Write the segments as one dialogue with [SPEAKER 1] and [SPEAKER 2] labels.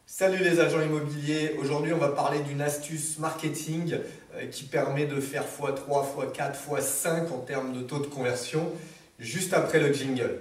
[SPEAKER 1] Salut les agents immobiliers, aujourd'hui on va parler d'une astuce marketing qui permet de faire x3, x4, x5 en termes de taux de conversion juste après le jingle.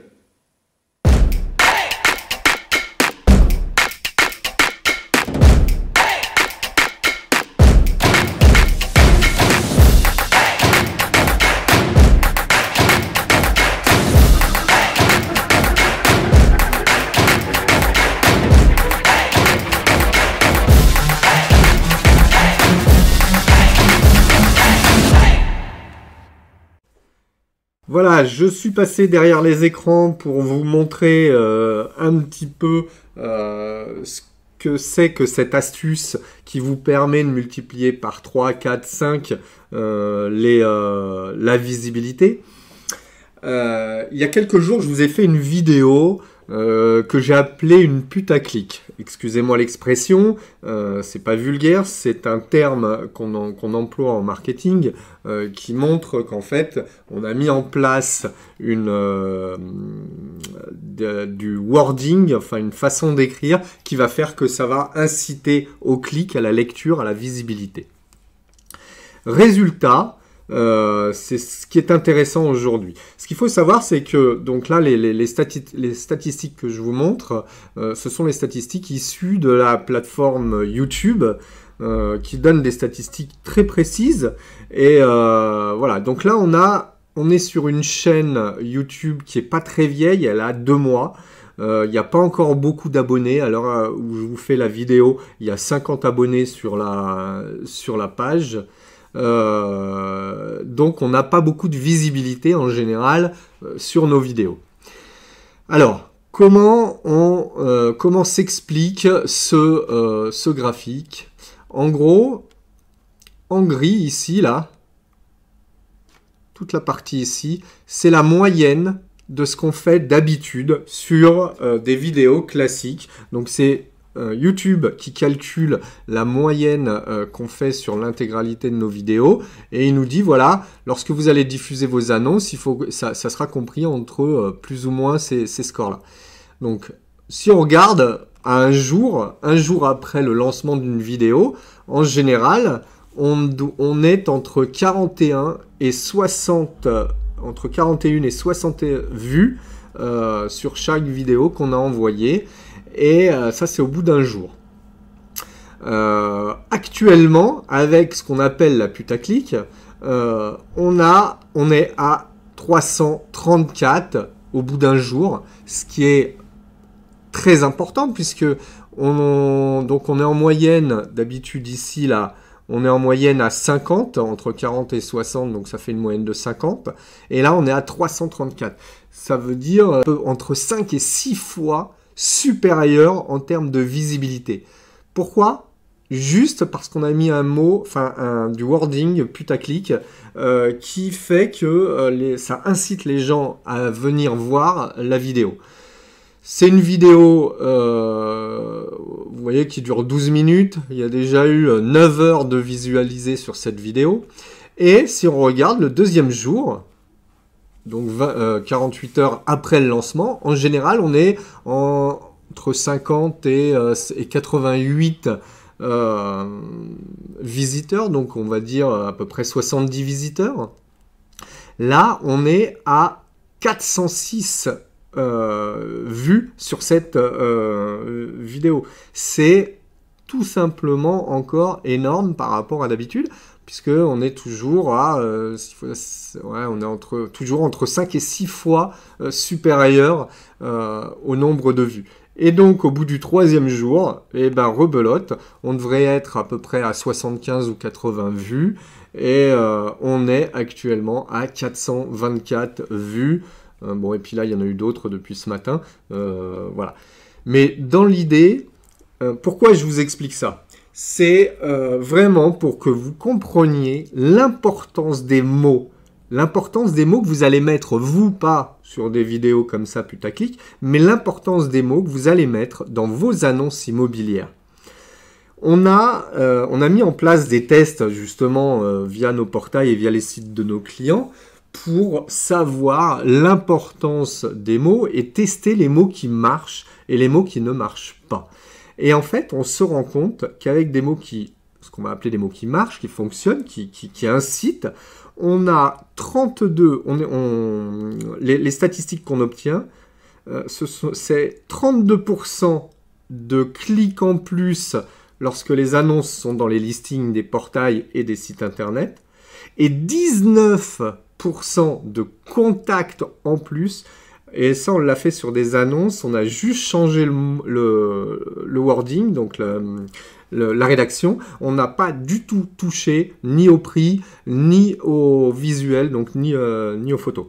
[SPEAKER 1] Voilà, je suis passé derrière les écrans pour vous montrer un petit peu ce que c'est que cette astuce qui vous permet de multiplier par 3, 4, 5 la visibilité. Il y a quelques jours, je vous ai fait une vidéo que j'ai appelée une putaclic. Excusez-moi l'expression, c'est pas vulgaire, c'est un terme qu'on emploie en marketing qui montre qu'en fait, on a mis en place du wording, enfin une façon d'écrire qui va faire que ça va inciter au clic, à la lecture, à la visibilité. Résultat, c'est ce qui est intéressant aujourd'hui. Ce qu'il faut savoir, c'est que donc là, les statistiques que je vous montre, ce sont les statistiques issues de la plateforme YouTube qui donne des statistiques très précises. Et voilà, donc là, on est sur une chaîne YouTube qui n'est pas très vieille, elle a 2 mois. Il n'y a pas encore beaucoup d'abonnés. À l'heure où je vous fais la vidéo, il y a 50 abonnés sur la page. Donc on n'a pas beaucoup de visibilité en général sur nos vidéos. Alors, comment s'explique ce graphique? En gros, en gris ici, là, toute la partie ici, c'est la moyenne de ce qu'on fait d'habitude sur des vidéos classiques. Donc c'est YouTube qui calcule la moyenne qu'on fait sur l'intégralité de nos vidéos et il nous dit voilà, lorsque vous allez diffuser vos annonces, ça sera compris entre plus ou moins ces scores-là. Donc si on regarde à un jour après le lancement d'une vidéo, en général, on est entre 41 et 60 vues sur chaque vidéo qu'on a envoyée. Et ça, c'est au bout d'un jour. Actuellement, avec ce qu'on appelle la putaclic, on est à 334 au bout d'un jour, ce qui est très important puisque donc on est en moyenne, d'habitude ici, là, on est en moyenne à 50, entre 40 et 60, donc ça fait une moyenne de 50. Et là, on est à 334. Ça veut dire entre 5 et 6 fois supérieur en termes de visibilité. Pourquoi? Juste parce qu'on a mis un mot, du wording putaclic qui fait que ça incite les gens à venir voir la vidéo. C'est une vidéo, vous voyez, qui dure 12 minutes. Il y a déjà eu 9 heures de visualisé sur cette vidéo. Et si on regarde le deuxième jour, donc 48 heures après le lancement, en général, on est entre 50 et 88 visiteurs, donc on va dire à peu près 70 visiteurs. Là, on est à 406 vues sur cette vidéo. C'est tout simplement encore énorme par rapport à d'habitude, puisqu'on est toujours à toujours entre 5 et 6 fois supérieur au nombre de vues. Et donc, au bout du 3e jour, rebelote, on devrait être à peu près à 75 ou 80 vues, et on est actuellement à 424 vues. Bon, et puis là, il y en a eu d'autres depuis ce matin. Voilà. Mais dans l'idée, pourquoi je vous explique ça? C'est vraiment pour que vous compreniez l'importance des mots. L'importance des mots que vous allez mettre, vous, pas sur des vidéos comme ça putaclic, mais l'importance des mots que vous allez mettre dans vos annonces immobilières. On a mis en place des tests, justement, via nos portails et via les sites de nos clients, pour savoir l'importance des mots et tester les mots qui marchent et les mots qui ne marchent pas. Et en fait, on se rend compte qu'avec des mots ce qu'on va appeler des mots qui marchent, qui fonctionnent, qui incitent, on a 32, les statistiques qu'on obtient, c'est 32% de clics en plus lorsque les annonces sont dans les listings des portails et des sites internet, et 19% de contacts en plus. Et ça, on l'a fait sur des annonces, on a juste changé le wording, donc la rédaction. On n'a pas du tout touché ni au prix, ni au visuel, donc ni aux photos.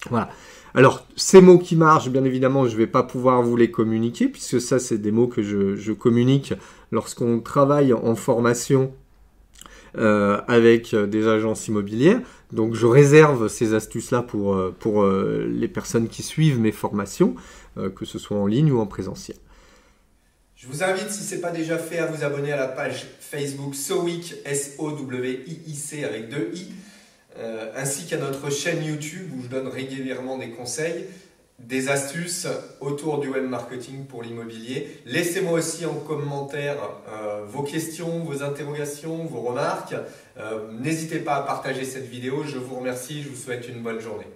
[SPEAKER 1] Voilà. Alors, ces mots qui marchent, bien évidemment, je ne vais pas pouvoir vous les communiquer, puisque ça, c'est des mots que je communique lorsqu'on travaille en formation avec des agences immobilières. Donc, je réserve ces astuces-là pour les personnes qui suivent mes formations, que ce soit en ligne ou en présentiel.
[SPEAKER 2] Je vous invite, si ce n'est pas déjà fait, à vous abonner à la page Facebook Sowic, S-O-W-I-I-C avec 2 I, ainsi qu'à notre chaîne YouTube où je donne régulièrement des conseils, des astuces autour du web marketing pour l'immobilier. Laissez-moi aussi en commentaire vos questions, vos interrogations, vos remarques. N'hésitez pas à partager cette vidéo. Je vous remercie, je vous souhaite une bonne journée.